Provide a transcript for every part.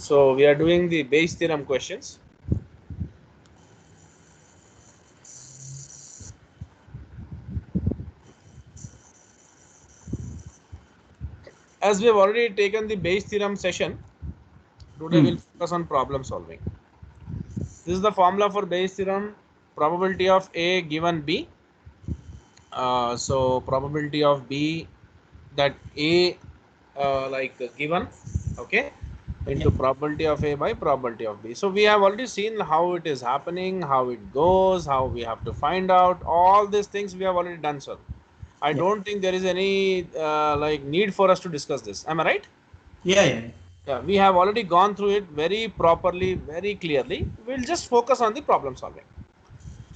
So we are doing the Bayes theorem questions. As we have already taken the Bayes theorem session, today we'll focus on problem solving. This is the formula for Bayes theorem: probability of A given B. So probability of B, that A given, okay, into probability of A by probability of B. So we have already seen how it is happening, how it goes, how we have to find out. All these things we have already done, sir. I don't think there is any need for us to discuss this. Am I right? Yeah, we have already gone through it very properly, very clearly. We'll just focus on the problem solving.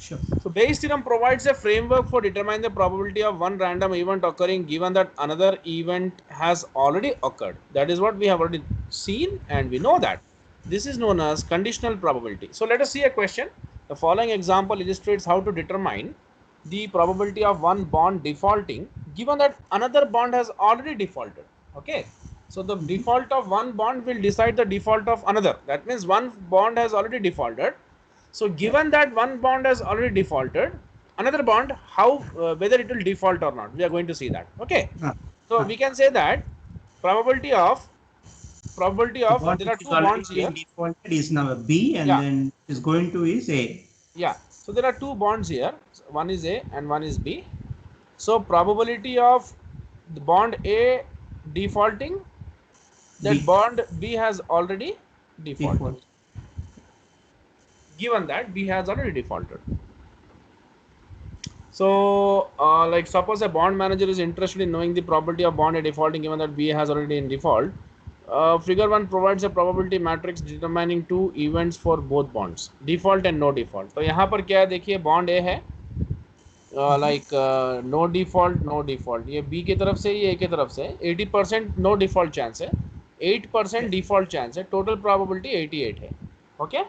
Sure. So Bayes theorem provides a framework for determining the probability of one random event occurring given that another event has already occurred. That is what we have already seen, and we know that. This is known as conditional probability. So let us see a question. The following example illustrates how to determine the probability of one bond defaulting given that another bond has already defaulted. Okay. So the default of one bond will decide the default of another. That means one bond has already defaulted. So given that one bond has already defaulted, another bond, how whether it will default or not, we are going to see that. Okay. So we can say that probability of the bond there which are is two already bonds being here. defaulted is now a B, and Yeah. then is going to is A. Yeah. So there are two bonds here. One is A and one is B. So probability of the bond A defaulting, that B bond B has already defaulted. default. Given that B has already defaulted. So, like suppose a bond manager is interested in knowing the probability of bond A defaulting given that B has already in default. Figure 1 provides a probability matrix determining two events for both bonds, default and no default. तो यहाँ पर क्या है देखिए, bond A है, no default, ये B की तरफ से, ये A की तरफ से 80% no default chance है, 8% default chance है, total probability 88 है. Okay?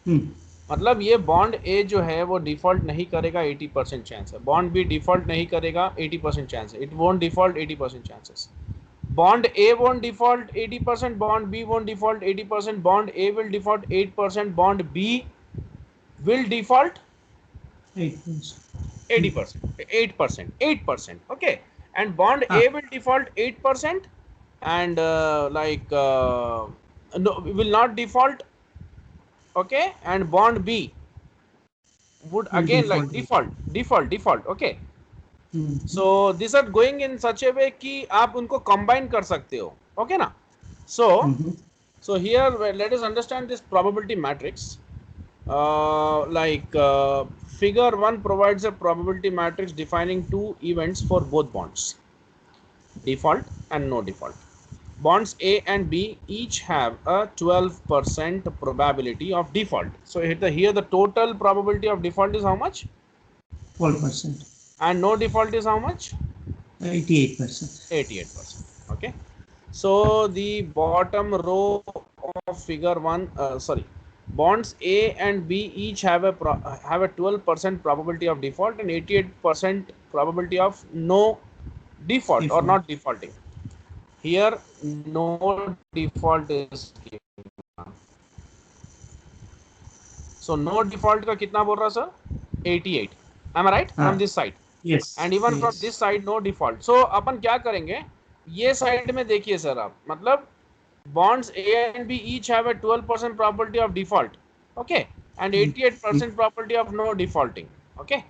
मतलब ये बॉन्ड ए जो है वो डिफॉल्ट नहीं करेगा, 80% चांस है. बॉन्ड बी डिफॉल्ट नहीं करेगा, 80% चांस है. It won't default, 80% chances. Bond A won't default 80%, bond B won't default 80%, bond A will default 8%, bond B will default 80%, 8%, okay, and bond A will default 8%, and no, will not default, okay, and bond B would again like default, okay. So these are going in such a way कि आप उनको combine कर सकते हो, okay ना. So here let us understand this probability matrix. Figure 1 provides a probability matrix defining two events for both bonds, default and no default. Bonds A and B each have a 12% probability of default. So here the total probability of default is how much? 12%. And no default is how much? 88%. 88%. Okay. So the bottom row of figure 1, bonds A and B each have a 12% probability of default and 88% probability of no default or not defaulting. Here no default is given. So no default का कितना बोल रहा sir? 88. Am I right? From this side. Yes. And even from this side no default. So अपन क्या करेंगे? ये side में देखिए sir आप, मतलब bonds A and B each have a 12% probability of default, okay, and 88% probability of no defaulting, okay.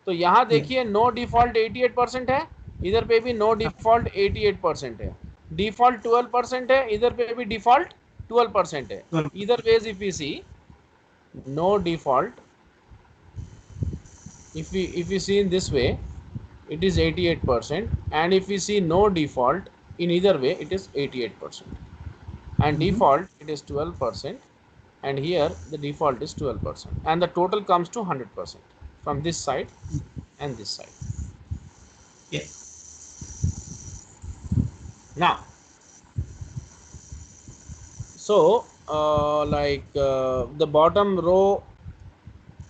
तो यहाँ देखिए no default 88% है, इधर पे भी no default 88% है, default 12% है, इधर पे भी default 12% है. Either ways if we see no default, if we see in this way, it is 88%, and if we see no default in either way, it is 88%, and default it is 12%, and here the default is 12%, and the total comes to 100% from this side and this side. Now so the bottom row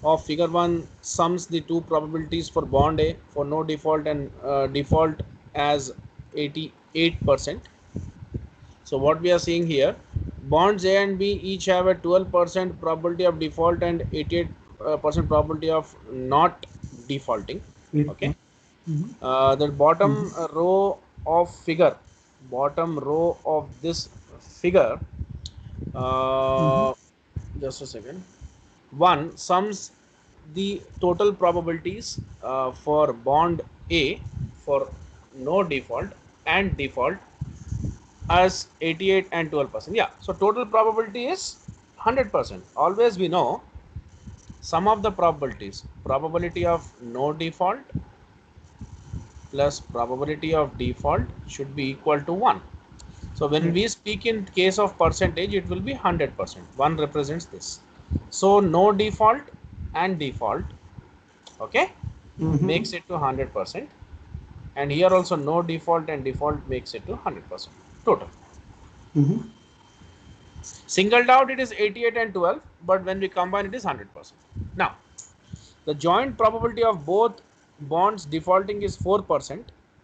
of figure 1 sums the two probabilities for bond A for no default and default as 88%. So what we are seeing here, bonds A and B each have a 12% probability of default and 88% probability of not defaulting. Okay. The bottom row of figure, bottom row of this figure, just a second. One sums the total probabilities for bond A for no default and default as 88 and 12%. Yeah, so total probability is 100%. Always we know sum of the probabilities, probability of no default plus probability of default should be equal to 1. So when we speak in case of percentage, it will be 100%. 1 represents this. So no default and default, okay, makes it to 100%. And here also no default and default makes it to 100% total. Singled out it is 88 and 12, but when we combine it is 100%. Now, the joint probability of both bonds defaulting is 4%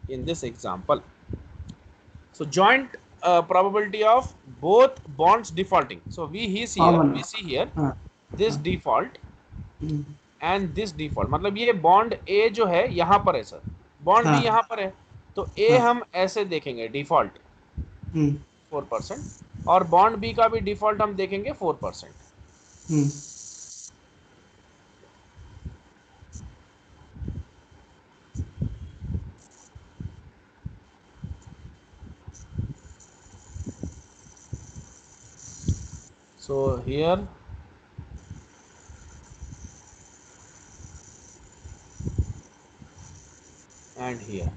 in this example. So joint probability of both bonds defaulting. So we see here this default and this default. मतलब ये bond A जो है यहाँ पर है sir, bond B यहाँ पर है, तो A हम ऐसे देखेंगे default 4% और bond B का भी default हम देखेंगे 4%. So here and here,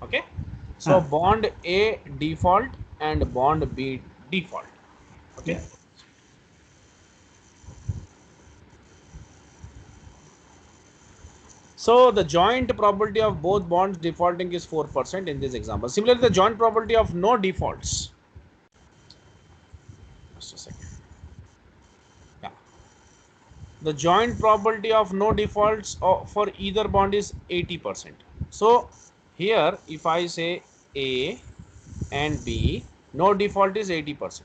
okay. So bond A default and bond B default, okay. So the joint probability of both bonds defaulting is 4% in this example. Similarly, the joint probability of no defaults. Just a second. Yeah. The joint probability of no defaults for either bond is 80%. So here, if I say A and B, no default is 80%.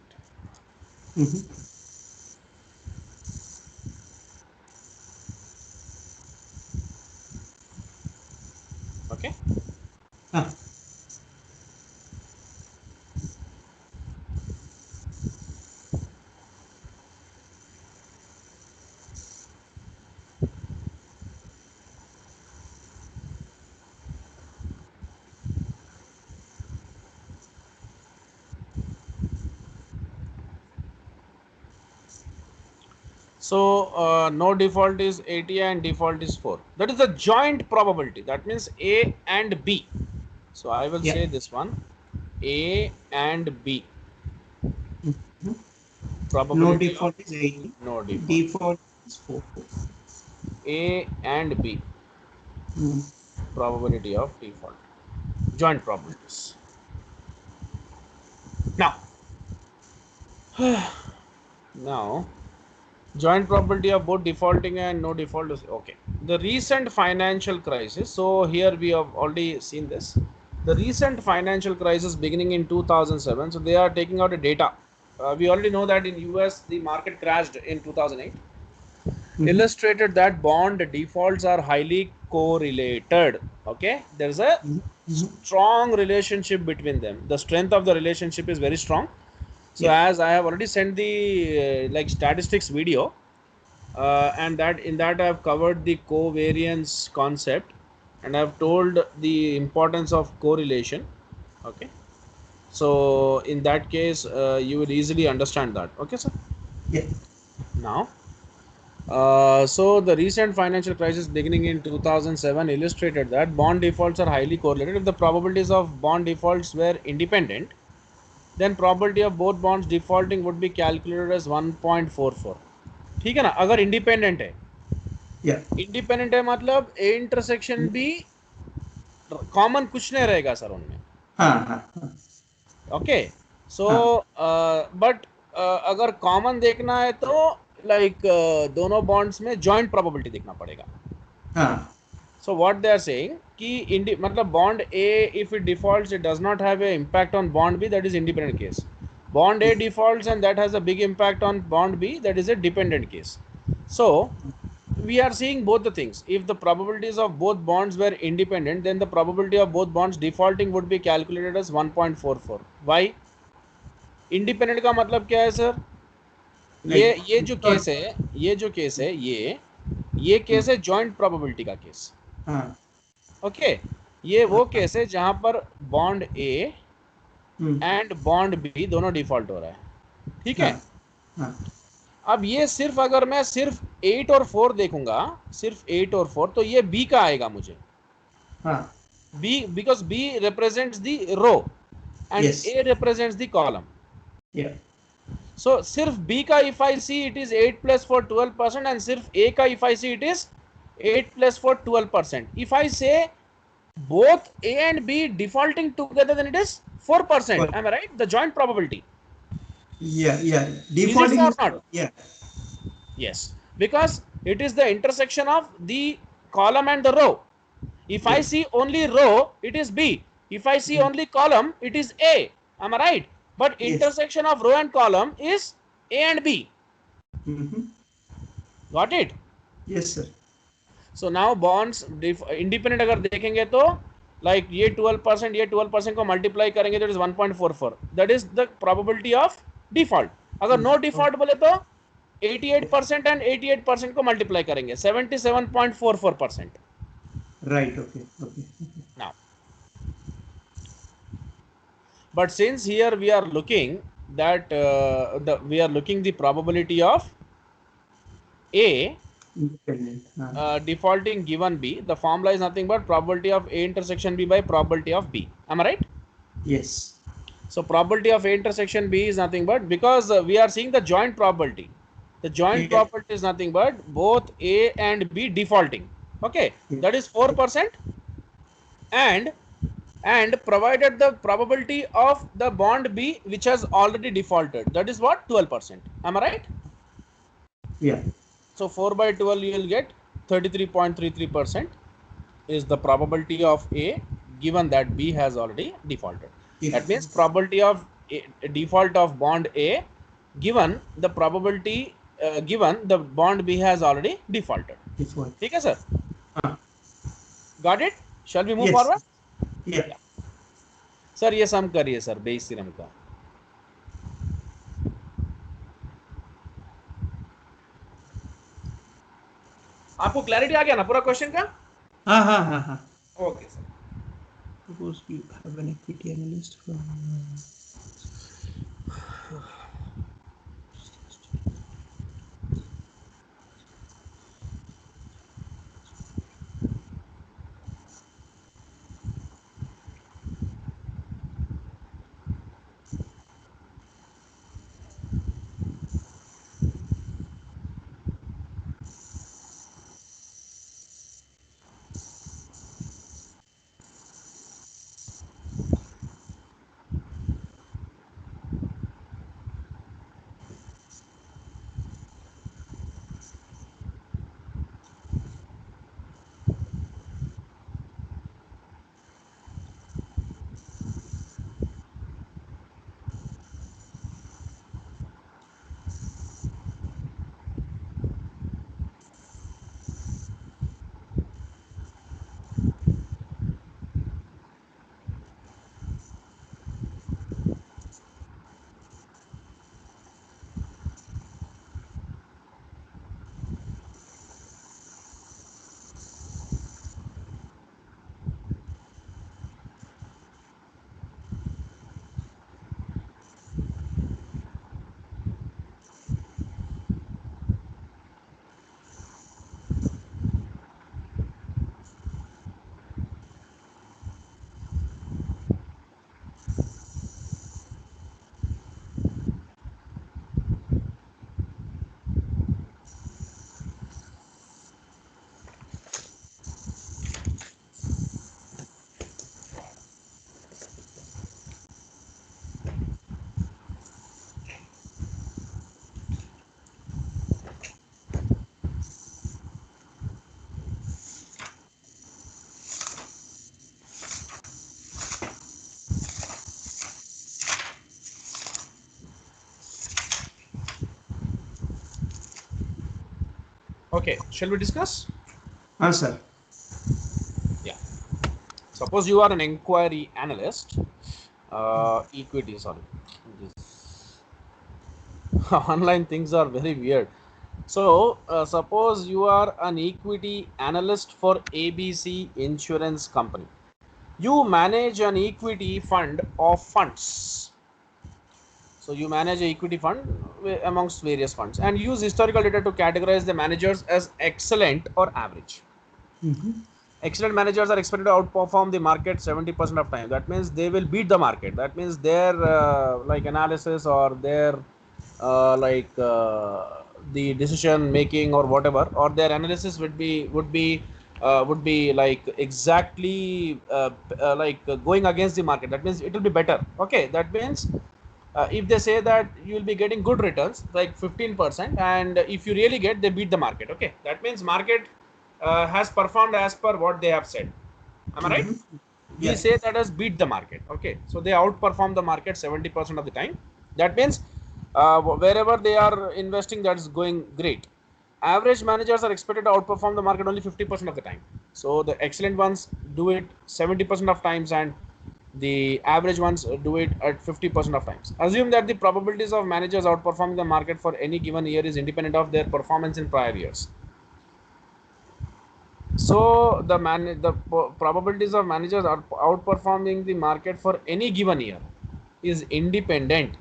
Okay. So no default is 80 and default is 4. That is the joint probability. That means A and B. So I will say this one, A and B. Probability no default is 80. No default. Default is 4. A and B. Probability of default. Joint probabilities. Now, joint probability of both defaulting and no default is okay. The recent financial crisis. So here we have already seen this. The recent financial crisis beginning in 2007. So they are taking out a data. We already know that in US the market crashed in 2008. Illustrated that bond defaults are highly correlated. Okay, there is a strong relationship between them. The strength of the relationship is very strong. So as I have already sent the like statistics video, and that in that I have covered the covariance concept, and I have told the importance of correlation. Okay, so in that case you will easily understand that. Okay, sir. Now, so the recent financial crisis beginning in 2007 illustrated that bond defaults are highly correlated. If the probabilities of bond defaults were independent, then probability of both bonds defaulting would be calculated as 1.44. ठीक है ना, अगर independent है, independent है मतलब A intersection भी common कुछ नहीं रहेगा सर उनमें. ओके, सो बट अगर कॉमन देखना है तो लाइक दोनों बॉन्ड्स में जॉइंट प्रोबेबिलिटी देखना पड़ेगा. So what they are saying कि मतलब bond A if it defaults it does not have an impact on bond B, that is independent case. Bond A Yes. defaults and that has a big impact on bond B, that is a dependent case. So we are seeing both the things. If the probabilities of both bonds were independent, then the probability of both bonds defaulting would be calculated as 1.44. Why? Independent का मतलब क्या है sir? Like ये जो because case है, ये जो case है, ये केस है जॉइंट प्रोबेबिलिटी का केस. हाँ ओके, ये वो हाँ केस है जहां पर bond A hmm, and bond B दोनों डिफॉल्ट हो रहा है. ठीक है. हाँ हाँ अब ये सिर्फ अगर मैं सिर्फ 8 और 4 देखूंगा, सिर्फ 8 और 4, तो ये बी का आएगा मुझे. हाँ B because B represents the row and yes A represents the column. yeah so सिर्फ बी का if I see it is 8 plus four 12% and सिर्फ ए का if I see it is 8 plus four 12%. If I say both A and B defaulting together, then it is 4%. well, Am I right? The joint probability. yeah Is it so defaulting or is not? yeah Yes. Because it is the intersection of the column and the row. If I yes see only row, it is B. If I see only column, it is A. Am I right? But yes intersection of row and column is A and B. mm-hmm. Got it? Yes sir So now bonds independent अगर देखेंगे तो like ये 12%, ये 12% को multiply करेंगे तो it is 1.44. That is the probability of default. अगर no oh, default बोले तो 88% and 88% को multiply करेंगे 77.44%. right okay Now, but since here we are looking that we are looking the probability of A independent defaulting given B, the formula is nothing but probability of A intersection B by probability of B. Am I right? yes So probability of A intersection B is nothing but, because we are seeing the joint probability. The joint yeah probability is nothing but both A and B defaulting. Okay, yeah that is 4%, and provided the probability of the bond B which has already defaulted, that is what, 12%. Am I right? yeah So 4 by 12 you will get 33.33% is the probability of A given that B has already defaulted. That means if probability of default of bond A given the probability given the bond B has already defaulted. default ठीक है sir? हाँ Got it? Shall we move yes forward? yeah Yeah. Sir ये सम करिए sir Bayes theorem का. आपको clarity आ गया ना पूरा क्वेश्चन का? हाँ okay sir. suppose you have an equity analyst from Okay, shall we discuss? Sir. Yeah. Suppose you are an inquiry analyst, equity, sorry. This online things are very weird. So, suppose you are an equity analyst for ABC Insurance Company. You manage an equity fund of funds. So, you manage an equity fund amongst various funds and use historical data to categorize the managers as excellent or average. Mm-hmm. Excellent managers are expected to outperform the market 70% of time. That means they will beat the market. That means their like analysis or their the decision making or whatever, or their analysis would be like exactly going against the market. That means it will be better. Okay, that means if they say that you will be getting good returns like 15%, and if you really get, they beat the market. Okay, that means market has performed as per what they have said. Am I right? Mm-hmm. We Yeah. say that as beat the market. Okay, so they outperform the market 70% of the time. That means wherever they are investing, that's going great. Average managers are expected to outperform the market only 50% of the time. So the excellent ones do it 70% of times, and the average ones do it at 50% of times. Assume that the probabilities of managers outperforming the market for any given year is independent of their performance in prior years. So the probabilities of managers are outperforming the market for any given year is independent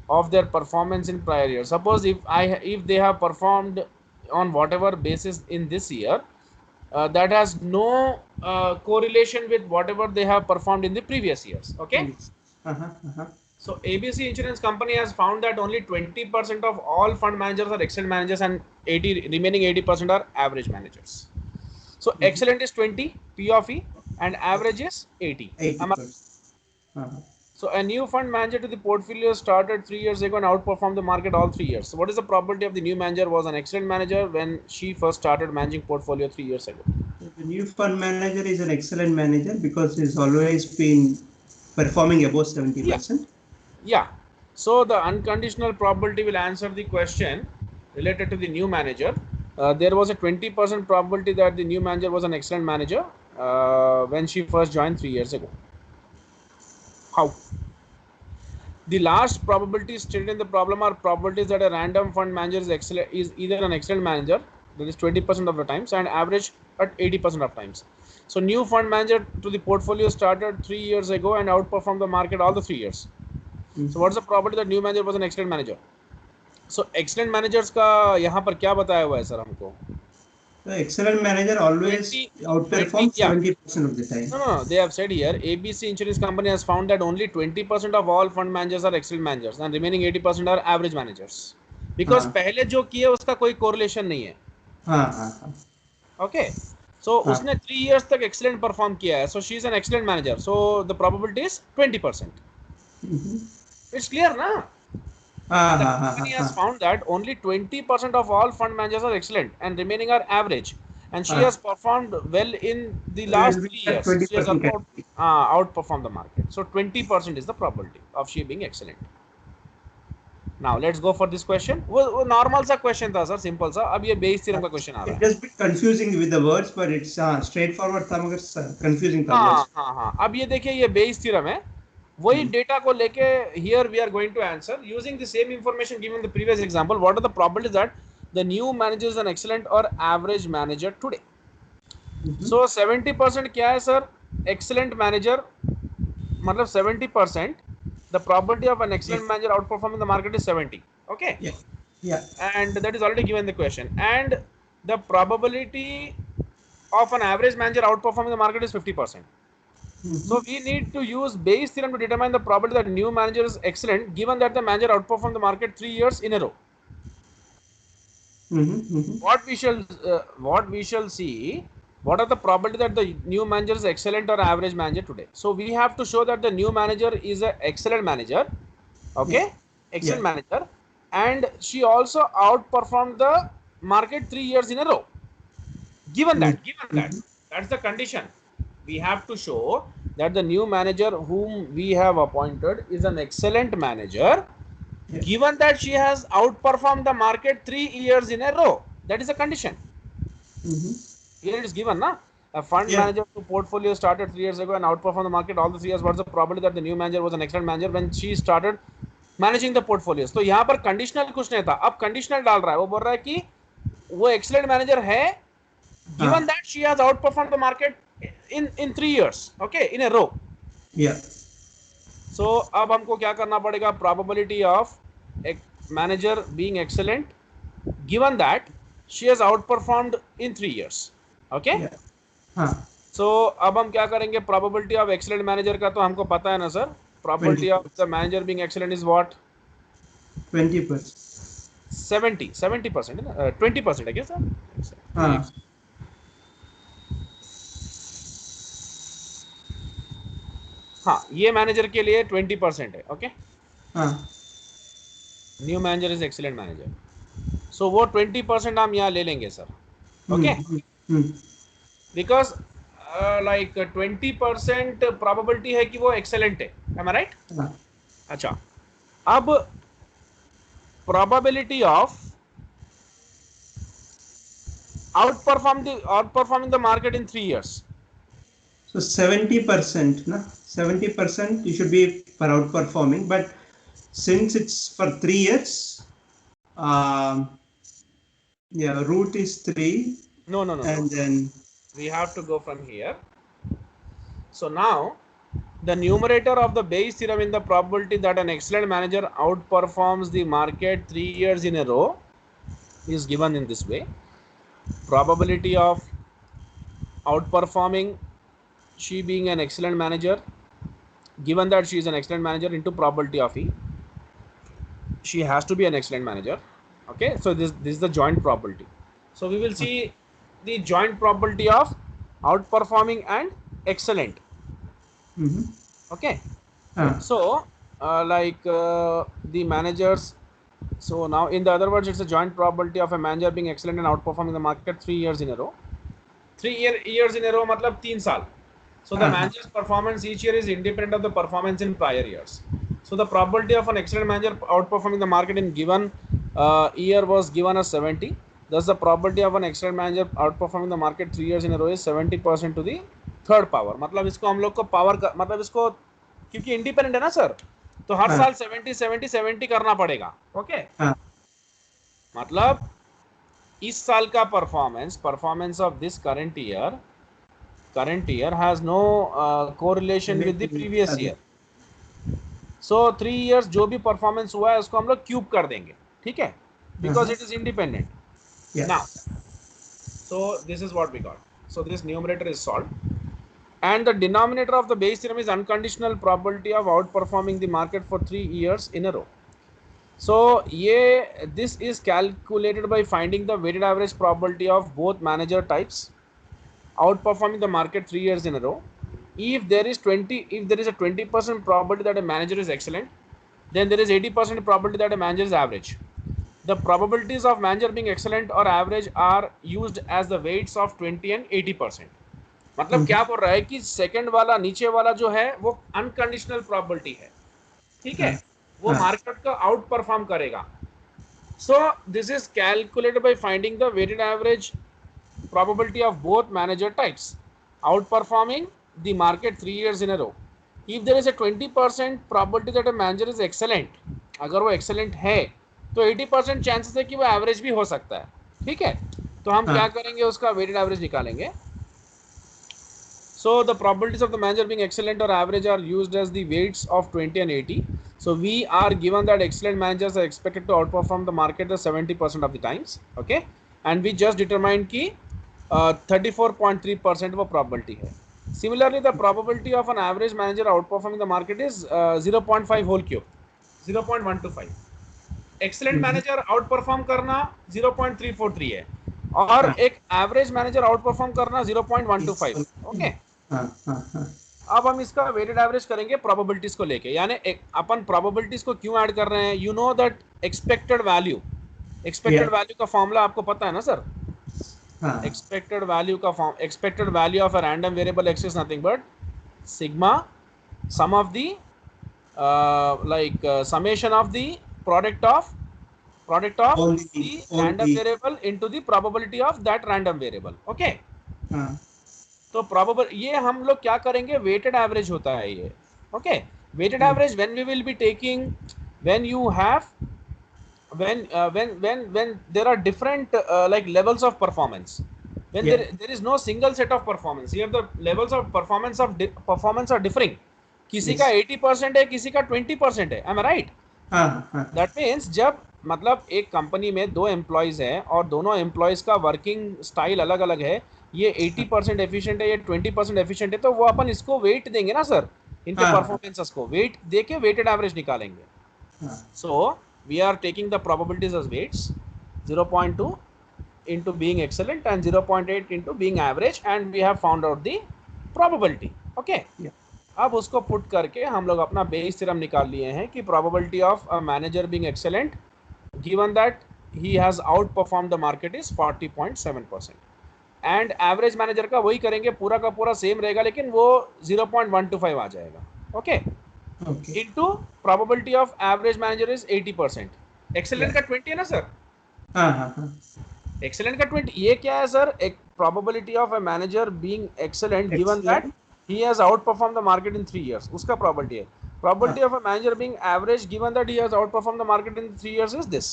of their performance in prior year. Suppose if they have performed on whatever basis in this year, that has no correlation with whatever they have performed in the previous years. Okay. Yes. Uh-huh. Uh-huh. So ABC Insurance Company has found that only 20% of all fund managers are excellent managers, and remaining 80% are average managers. So Mm-hmm. excellent is 20 P of E, and average is 80. 80%. Uh-huh. So a new fund manager to the portfolio started 3 years ago and outperformed the market all 3 years. So what is the probability of the new manager was an excellent manager when she first started managing portfolio 3 years ago? So the new fund manager is an excellent manager because he's always been performing above Yeah, 70%. yeah. So the unconditional probability will answer the question related to the new manager. There was a 20% probability that the new manager was an excellent manager when she first joined 3 years ago. How? The last probabilities stated in the problem are probabilities that a random fund manager is either an excellent manager, that is 20% of the times, and average at 80% of times. So new fund manager to the portfolio started 3 years ago and outperformed the market all the 3 years. So Mm-hmm. what's the probability that new manager was an excellent manager? So excellent managers का यहाँ पर क्या बताया हुआ है sir हमको? The excellent manager always 20, 20, outperforms yeah. 70% of the time. No. They have said here ABC Insurance Company has found that only 20% of all fund managers are excellent managers and remaining 80% are average managers. Because हाँ पहले जो किए उसका कोई correlation नहीं है. हाँ हाँ हाँ Okay. So हाँ उसने 3 years तक excellent perform किया है. So she is an excellent manager. So the probability is 20%. Mhm. It's clear, na? हाँ The हाँ हाँ हाँ company has हाँ found that only 20% of all fund managers are excellent and remaining are average. And she has हाँ performed well in the will last be three that years. She has 20% category. outperformed the market. So 20% is the probability of she being excellent. Now let's go for this question. वो normal सा question था sir, simple सा. अब ये Bayes theorem का question आ रहा It's है. just a bit confusing with the words, but it's straightforward था मगर confusing था हाँ words. हाँ हाँ. अब ये देखिए ये Bayes theorem है. वही Hmm. डेटा को लेके here we are going to answer using the same information given in the previous example. What are the probabilities that the new manager is an excellent or average manager today? Mhm. So 70% क्या है sir? Excellent manager मतलब 70%. The probability of an excellent If manager outperforming the market is 70. Okay, yeah yeah. and that is already given in the question. And the probability of an average manager outperforming the market is 50%. Mhm. So we need to use Bayes theorem to determine the probability that new manager is excellent, given that the manager outperformed the market 3 years in a row. Mhm. Mhm. What we shall see, what are the probability that the new manager is excellent or average manager today? So we have to show that the new manager is an excellent manager. Yeah Okay, yeah. excellent manager, and she also outperformed the market 3 years in a row. Given Mhm. that, given that, Mhm. that's the condition. We have to show that the new manager whom we have appointed is an excellent manager, Yeah. given that she has outperformed the market 3 years in a row. That is a condition. Here it is given, na? A fund Yeah. manager whose portfolio started 3 years ago and outperformed the market all the 3 years. What's the probability that the new manager was an excellent manager when she started managing the portfolios? तो यहाँ पर conditional कुछ नहीं था, अब conditional डाल रहा है, वो बोल रहा है कि वो excellent manager है, given that she has outperformed the market in 3 years, okay, in a row. Yeah. So अब हमको क्या करना पड़ेगा? Probability of a manager being excellent, given that she has outperformed in 3 years, okay. Yeah. हाँ. So अब हम क्या करेंगे? Probability of excellent manager का तो हमको पता है ना sir. Probability of the manager being excellent is what? 20%. 70%, 20%, I guess. हाँ. हाँ, ये मैनेजर के लिए 20% है, ओके. हाँ. New manager is excellent manager, so वो 20% हम यहाँ ले लेंगे sir, okay. Because like 20% probability है कि वो एक्सेलेंट है, एम आई राइट? अच्छा, अब probability of outperforming the market in 3 years. So 70%, na? 70% you should be for outperforming, but since it's for 3 years, yeah, root is 3. No. And then we have to go from here. So now the numerator of the Bayes theorem in the probability that an excellent manager outperforms the market 3 years in a row is given in this way. Probability of outperforming she being an excellent manager, given that she is an excellent manager, into probability of E. She has to be an excellent manager, okay. So this is the joint probability. So we will see the joint probability of outperforming and excellent. Okay. So the managers, so now in the other words, it's a joint probability of a manager being excellent and outperforming the market 3 years in a row. 3 years in a row matlab 3 saal. So the manager's performance each year is independent of the performance in prior years. So the probability of an excellent manager outperforming the market in given year was given as 70. Thus the probability of an excellent manager outperforming the market 3 years in a row is 70% to the third power. मतलब इसको हम लोग को power मतलब इसको क्योंकि independent है ना सर, तो हर साल 70 करना पड़ेगा, ओके. मतलब इस साल का performance of this current year has no correlation with the previous year. So 3 years जो भी परफॉर्मेंस हुआ है उसको हम लोग क्यूब कर देंगे, ठीक है, because it is independent. Now so this is what we got. So this numerator is solved, and the denominator of the Bayes theorem is unconditional probability of outperforming the market for 3 years in a row. So this is calculated by finding the weighted average probability of both manager types outperforming the market 3 years in a row. If there is a 20% probability that a manager is excellent, then there is 80% probability that a manager is average. The probabilities of manager being excellent or average are used as the weights of 20 and 80%. मतलब क्या बोल रहा है कि second वाला नीचे वाला जो है वो अनकंडीशनल प्रोबेबिलिटी है, ठीक है, वो मार्केट का आउट परफॉर्म करेगा. So this is calculated by finding the weighted average probability of both manager types outperforming the market 3 years in a row. If there is a 20% probability that a manager is excellent, अगर वो excellent है तो 80% chances है कि वो average भी हो सकता है, ठीक है. तो हम क्या करेंगे, उसका weighted average निकालेंगे. So the probabilities of the manager being excellent or average are used as the weights of 20 and 80. So we are given that excellent managers are expected to outperform the market 70% of the times, okay, and we just determined कि 34.3% वो probability है. Similarly, the probability of an average manager outperforming the market is 0.5 whole cube, 0.125. Excellent manager outperform करना 0.343 है, और एक average manager outperform करना 0.125, okay. अब हम इसका weighted average करेंगे probabilities को लेके, यानी अपन probabilities को क्यों ऐड कर रहे हैं? You know that expected value का फॉर्मूला आपको पता है ना sir? Expected value of a random variable x is nothing but sigma sum of the summation of the product of product of all the all random the variable into the probability of that random variable. Okay, हाँ तो probable ये हम लोग क्या करेंगे, weighted average होता है ये। Okay, weighted average when we will be taking, when you have when there are different like levels of performance, when yeah there is no single set of performance, here the levels of performance performance are differing, किसी का yes 80% है, किसी का 20% है, am I right? हाँ हाँ that means जब मतलब एक कंपनी में दो एम्प्लॉयज हैं और दोनों एम्प्लॉयज का वर्किंग स्टाइल अलग अलग है, ये 80% एफिशिएंट है, ये 20% एफिशिएंट है, तो वो अपन इसको वेट देंगे ना सर, इनके हाँ हाँ परफॉर्मेंसेस को वेट देके वेटेड एवरेज निकालेंगे। हाँ So we are taking the probabilities as weights, 0.2 into being excellent and 0.8 into being average, and we have found out the probability. Okay, yeah अब उसको पुट करके हम लोग अपना बेस थ्योरम निकाल लिए हैं कि probability of a manager being excellent given that he has outperformed the market is 40.7%, and average manager का वही करेंगे, पूरा का पूरा सेम रहेगा लेकिन वो 0.125 आ जाएगा। Okay, okay into probability of average manager is 80%, excellent yeah का 20 है ना सर, हाँ हाँ हाँ एक्सेलेंट का 20, ये क्या है सर, एक probability of a manager being excellent given that excellent he has out perform the market in 3 years, उसका प्रोबेबिलिटी है। प्रोबेबिलिटी हाँ of a manager being average given that he has out perform the market in 3 years is this.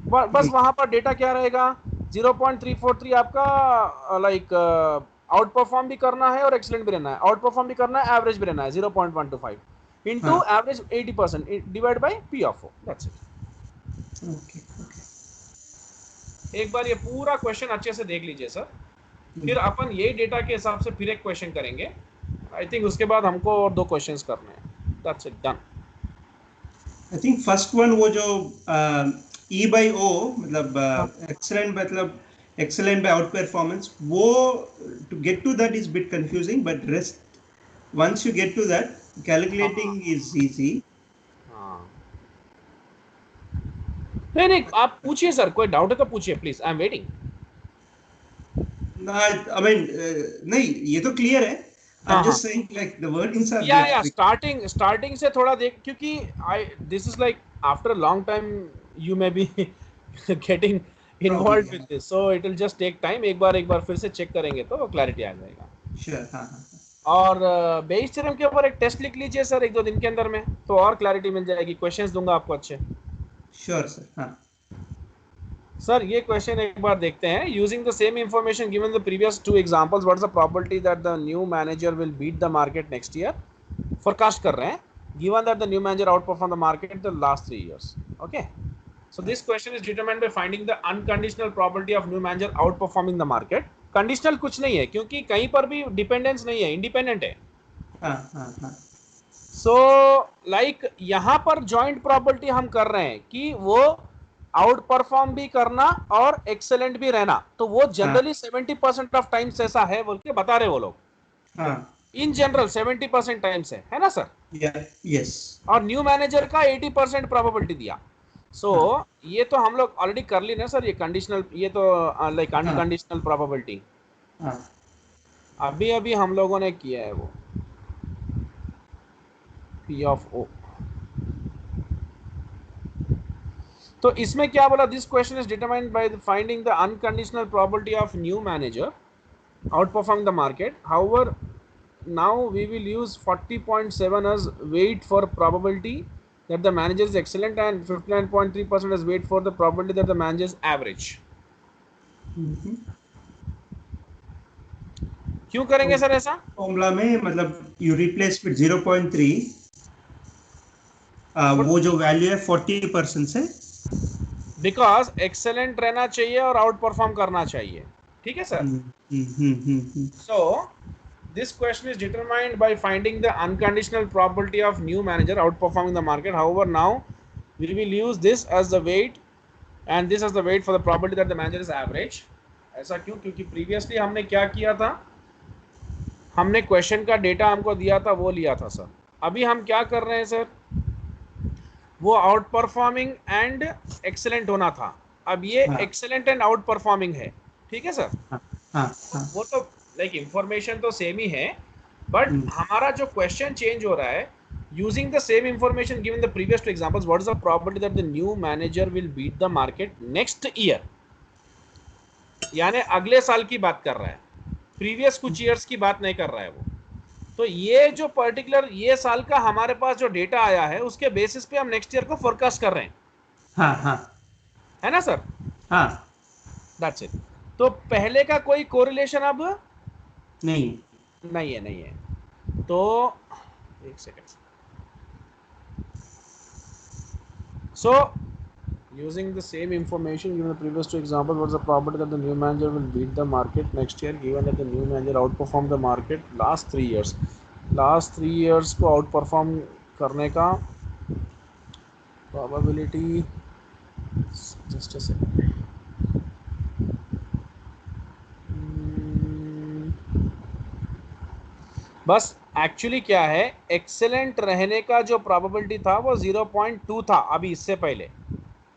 बस 8 वहां पर data क्या रहेगा, 0.343 आपका like out perform भी करना है और एक्सेलेंट भी रहना है, आउट परफॉर्म भी करना है, एवरेज भी रहना है, 0.125 इंटू हाँ average 80% divide by P of O, that's it. okay okay एक बार ये पूरा क्वेश्चन अच्छे से देख लीजिए सर, फिर अपन यही डेटा के हिसाब से फिर एक क्वेश्चन करेंगे। आई थिंक उसके बाद हमको और दो क्वेश्चंस करने हैं, that's it, done. I think first one वो जो E by O मतलब हाँ excellent by out performance वो to get to that is bit confusing but rest once you get to that हाँ calculating is easy हाँ, नहीं नहीं आप पूछिए सर, कोई डाउट है तो पूछिए please, I am waiting. no, I mean नहीं ये तो clear है हाँ I'm हाँ, just saying like the wordings are या bit tricky. स्टार्टिंग से थोड़ा देख, क्योंकि I this is like after long time you may be getting Probably involve with this, so it will just take time, एक बार फिर से चेक करेंगे तो क्लैरिटी आ जाएगा। sure हाँ हाँ और बेस थ्योरम के ऊपर एक टेस्ट लिख लीजिए सर एक दो दिन के अंदर में, तो और क्लैरिटी मिल जाएगी, क्वेश्चंस दूंगा आपको अच्छे। sure sir हाँ सर ये क्वेश्चन एक बार देखते हैं, using the same information given the previous two examples, what is the probability that the new manager will beat the market next year, forecast कर रहे हैं, given that the new manager outperform the market the last 3 years. Okay, so this question is determined by finding the unconditional probability of new manager outperforming the market। Conditional कुछ नहीं है क्योंकि कहीं पर भी डिपेंडेंस नहीं है, independent है। हाँ हाँ हाँ सो लाइक यहाँ पर जॉइंट प्रॉपर्टी हम कर रहे हैं कि वो आउट परफॉर्म भी करना और एक्सेलेंट भी रहना, तो वो हाँ जनरली 70% ऑफ टाइम्स ऐसा है बोल के बता रहे वो लोग, हाँ इन जनरल 70% टाइम्स है ना सर, yeah yes और न्यू मैनेजर का 80% प्रोबेबिलिटी दिया। सो हाँ ये तो हम लोग ऑलरेडी कर ली ना सर, ये कंडीशनल, ये तो लाइक हाँ अनकंडीशनल प्रोबेबिलिटी हाँ अभी अभी हम लोगों ने किया है वो पी ऑफ ओ। तो इसमें क्या बोला, this question is determined by finding the unconditional probability of new manager outperform the market, however now we will use 40.7 as weight for probability that the manager is excellent and 59.3% as weight for the probability that the manager is average। क्यों तो करेंगे sir ऐसा, formula में मतलब you replace with 0.3 वो जो value है 40% से बिकॉज एक्सेलेंट रहना चाहिए और आउट परफॉर्म करना चाहिए, ठीक है sir. So this question is determined by finding the unconditional probability of new manager outperforming the market, however now we will use this as the weight and this as the weight for the probability that the manager is average। ऐसा क्यों, क्योंकि previously हमने क्या किया था, हमने question का data हमको दिया था वो लिया था सर, अभी हम क्या कर रहे हैं सर, वो आउट परफॉर्मिंग एंड एक्सेलेंट होना था, अब ये हाँ एक्सेलेंट एंड आउट परफॉर्मिंग है, ठीक है सर। हाँ हाँ हाँ वो तो लाइक इंफॉर्मेशन तो सेम ही है, बट हमारा जो क्वेश्चन चेंज हो रहा है, using the same information given the previous two examples, what is the probability that the new manager will beat the market next year? यानी अगले साल की बात कर रहा है, प्रीवियस कुछ ईयर्स की बात नहीं कर रहा है वो। तो ये जो पर्टिकुलर ये साल का हमारे पास जो डेटा आया है उसके बेसिस पे हम नेक्स्ट ईयर को फोरकास्ट कर रहे हैं। हाँ हाँ है ना सर? हाँ, दैट्स इट। तो पहले का कोई कोरिलेशन अब नहीं नहीं है। तो एक second. So using the same information given the previous two examples, what's the probability that the new manager will beat the market next year given that the new manager outperformed the market last 3 years? last 3 years को outperform करने का probability, just a second, बस actually क्या है, excellent रहने का जो probability था वो 0.2 था अभी इससे पहले।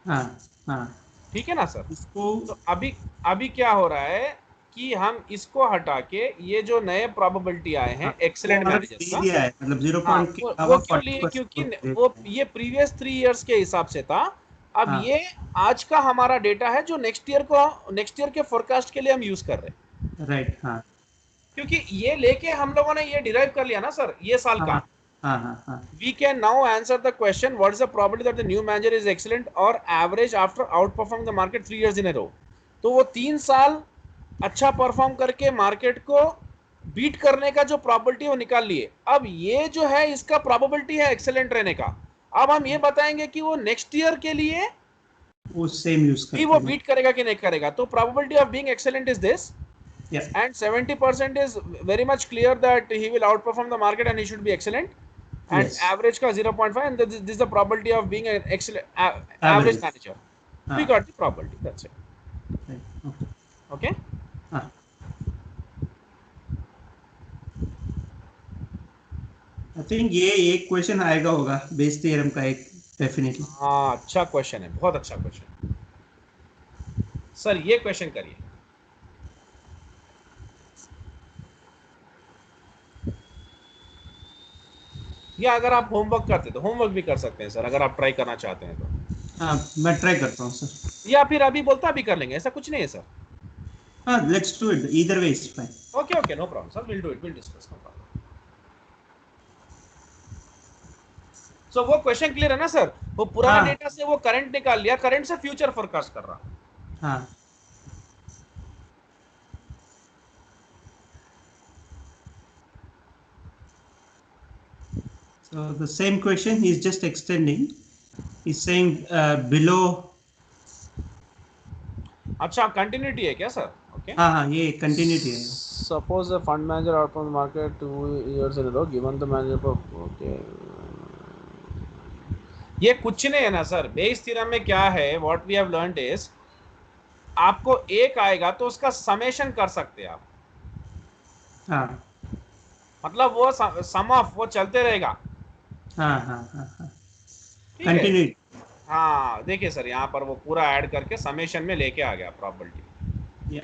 हाँ हाँ, ठीक है ना सर? इसको तो अभी क्या हो रहा है कि हम इसको हटा के ये जो नए प्रोबेबिलिटी आए हैं एक्सेलेंट मैनेजर्स का, दिया है, मतलब 0 हाँ, पॉइंट के वो अलावा क्यों लिए? 40% क्योंकि वो ये प्रीवियस 3 इयर्स के हिसाब से था। अब हाँ, ये आज का हमारा डेटा है जो नेक्स्ट ईयर के फोरकास्ट के लिए हम यूज कर रहे हैं। राइट, हाँ क्योंकि ये लेके हम लोगों ने ये डिराइव कर लिया ना सर ये साल का। हाँ हाँ हाँ हाँ, We can now answer the question, what is the probability that the new manager is excellent or average after outperforming the market 3 years in a row? तो वो 3 साल अच्छा परफॉर्म करके मार्केट को बीट करने का जो प्रोबेबिलिटी वो निकाल लिए। अब ये जो है इसका प्रोबेबिलिटी है एक्सेलेंट रहने का। अब हम ये बताएंगे कि वो नेक्स्ट ईयर के लिए वो सेम यूज भी करते वो हैं। बीट करेगा कि नहीं करेगा। तो probability of being excellent is this, Yeah. and 70% is very much clear that he will outperform the market and he should be excellent, and Yes. average ka 0.5, and this is the probability of being an excellent average manager. We got the probability, that's it. Right. Okay. हाँ, I think ये एक question आएगा होगा Bayes theorem का एक, definitely. हाँ, अच्छा question है, बहुत अच्छा क्वेश्चन सर, ये क्वेश्चन करिए। या अगर आप होमवर्क करते तो होमवर्क भी कर सकते हैं सर, अगर आप ट्राई करना चाहते हैं तो। हाँ, मैं ट्राई करता हूँ सर। या फिर अभी बोलता अभी कर लेंगे, ऐसा कुछ नहीं है सर। हाँ, let's do it, either way is fine. Okay, no problem sir, will do it, will discuss, no problem. So वो क्वेश्चन क्लियर है ना सर? वो पुराना हाँ डेटा से वो करंट निकाल लिया, करंट से फ्यूचर फोरकास्ट कर रहा। हाँ, so the same question he is just extending, he's saying below। अच्छा, कंटिन्यूटी है क्या सर? ओके। हाँ हाँ, ये कंटिन्यूटी है। Suppose the fund manager out from the market 2 years in a row given the manager. Okay, ये कुछ नहीं है ना सर। बेस थ्योरम में क्या है, what we have learned is, आपको एक आएगा तो उसका समेशन कर सकते हैं आप। हाँ मतलब वो सम ऑफ वो चलते रहेगा। हाँ हाँ हाँ हाँ, ठीक है। कंटिन्यूटी। हाँ, देखिए सर, यहाँ पर वो पूरा ऐड करके समेशन में लेके आ गया प्रॉपर्टी। या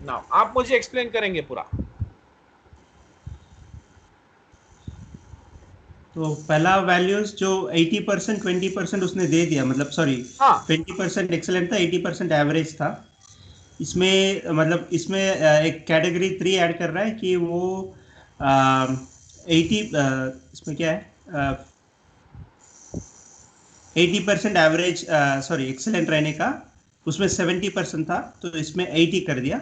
नाउ आप मुझे एक्सप्लेन करेंगे पूरा। तो पहला वैल्यूज जो 80%, 20% उसने दे दिया, मतलब सॉरी, हाँ 20% एक्सेलेंट था, 80% एवरेज था। इसमें मतलब इसमें एक कैटेगरी 3 ऐड कर रहा है कि वो 80, इसमें क्या है, 80% एवरेज, सॉरी एक्सेलेंट रहने का, उसमें 70% था तो इसमें 80 कर दिया,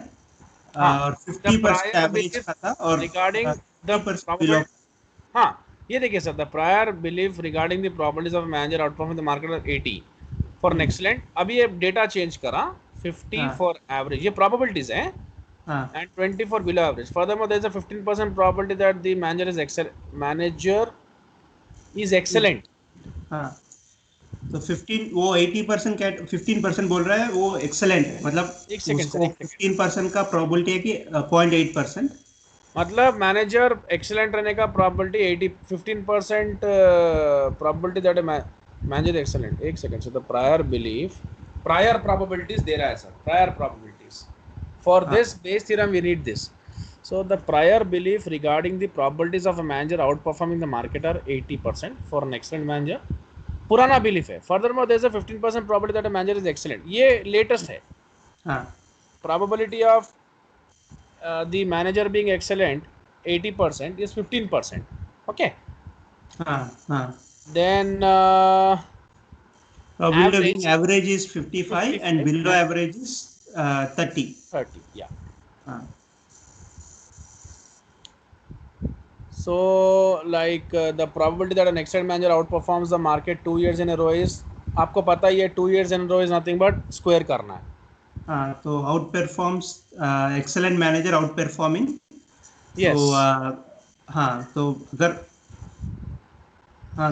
हाँ, और द 50% प्रायर एवरेज बिलीफ का था, और रिगार्डिंग द 50% बिलो। प्रोबेबिलिटी। हाँ, ये देखिए sir, the prior belief regarding the probabilities of manager outperforming the market of 80 for an excellent. अभी ये डेटा चेंज करा, 50 हाँ फॉर एवरेज, ये प्रोबेबिलिटीज हैं, हाँ and 20 for below average. Furthermore, there is a 15% probability that the manager is excellent. हाँ, तो 15, वो 80% कैट 15% बोल रहा है, वो एक्सेलेंट है, मतलब एक सेकंड सर, उसको एक सेकंड। 15% का प्रोबेबिलिटी है कि 0.8%। मतलब मैनेजर एक्सेलेंट रहने का probability 80, 15% probability that manager excellent. एक second sir, the prior belief, prior probabilities दे रहा है sir, prior probabilities For this base theorem, we need this. So the prior belief regarding the probabilities of a manager outperforming the market are 80% for an excellent manager. पुराना belief है. Furthermore, there is a 15% probability that a manager is excellent. ये latest है. Probability of the manager being excellent 80% is 15%. Okay. Then probability of being average is 55 and below average is 30. 30, yeah. So like the probability that an excellent manager outperforms the market 2 years in a row is, आपको पता ही है 2 years in a row is nothing but square करना है. तो outperforms excellent manager outperforming. Yes. तो अगर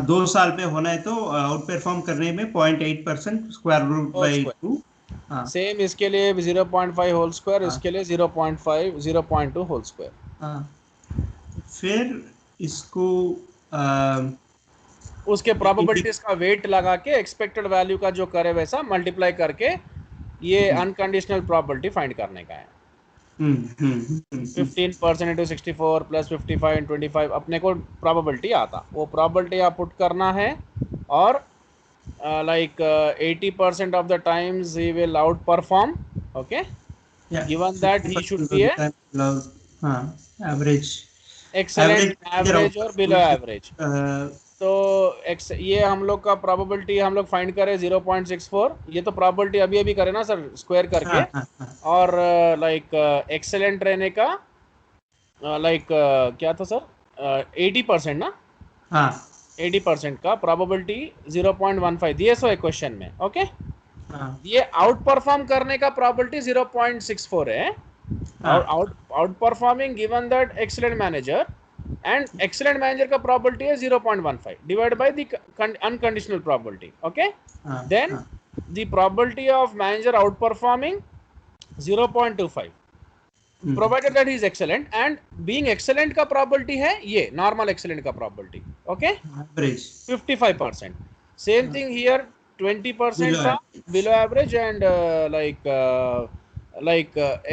2 साल पे होना है तो आउट परफॉर्म करने में 0.8% स्क्वायर रूट बाई 2. सेम इसके लिए 0.5 होल स्क्वायर, इसके लिए 0.5 0.2 होल स्क्वायर. फिर इसको उसके प्रोबेबिलिटीज का वेट लगा के एक्सपेक्टेड वैल्यू का जो करे वैसा मल्टीप्लाई करके ये अनकंडीशनल प्रोबेबिलिटी फाइंड करने का है. 15% इंटू 64 प्लस 55 इंटू 25 अपने को प्रोबेबिलिटी आता, वो प्रोबेबिलिटी आप पुट करना है और like 80% of the times he will outperform. Okay. Given that he should be a average, excellent, average और below average. तो ये हम लोग का प्रोबेबिलिटी हम लोग फाइंड करें 0.64. ये तो प्रोबेबिलिटी अभी अभी करें ना सर स्क्वायर करके. और लाइक एक्सेलेंट रहने का लाइक क्या था सर 80% ना. 80% का प्रोबेबिलिटी 0.15 दिए सो क्वेश्चन में. ओके. ये आउट परफॉर्म करने का प्रोबेबिलिटी 0.64 है. Out performing given that excellent manager and excellent manager का probability है 0.15 divided by the unconditional probability. Okay. Then the probability of manager outperforming 0.25 provided that he is excellent, and being excellent का probability है ये normal excellent का probability. Okay. Average 55%. Same thing here, 20% था below average and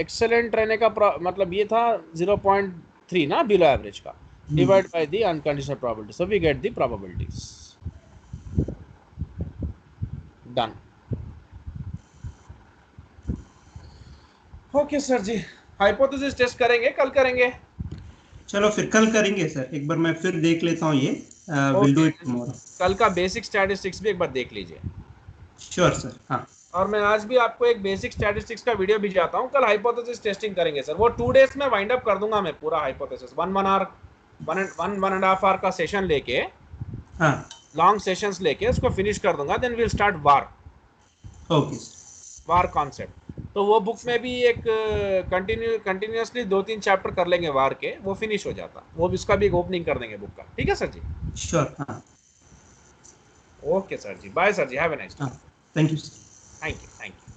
excellent रहने का मतलब ये था 0.3 ना below average का, divided by the unconditional probability. So we get the probabilities. Done. Okay sir ji, hypothesis test करेंगे कल करेंगे. चलो फिर कल करेंगे सर. एक बार मैं फिर देख लेता हूँ ये. We'll do it tomorrow. कल का बेसिक स्टैटिस्टिक्स भी एक बार देख लीजिए. Sure sir. हाँ. और मैं आज भी आपको एक बेसिक स्टैटिस्टिक्स का वीडियो भेजाता हूँ. कल हाइपोथेसिस टेस्टिंग करेंगे सर. वो 2 डेज में वाइंड अप कर दूंगा मैं पूरा हाइपोथेसिस. 1.5 hour का सेशन लेके, लॉन्ग सेशंस लेके उसको फिनिश कर दूंगा. Then will start VaR. Okay. VaR concept. तो वो बुक में भी एक कंटिन्यूअसली 2-3 चैप्टर कर लेंगे वार के, वो फिनिश हो जाता. वो इसका भी एक ओपनिंग कर देंगे बुक का. ठीक है sir ji. Sure. Okay sir ji. Bye sir ji. Have a nice day. Thank you. Thank you.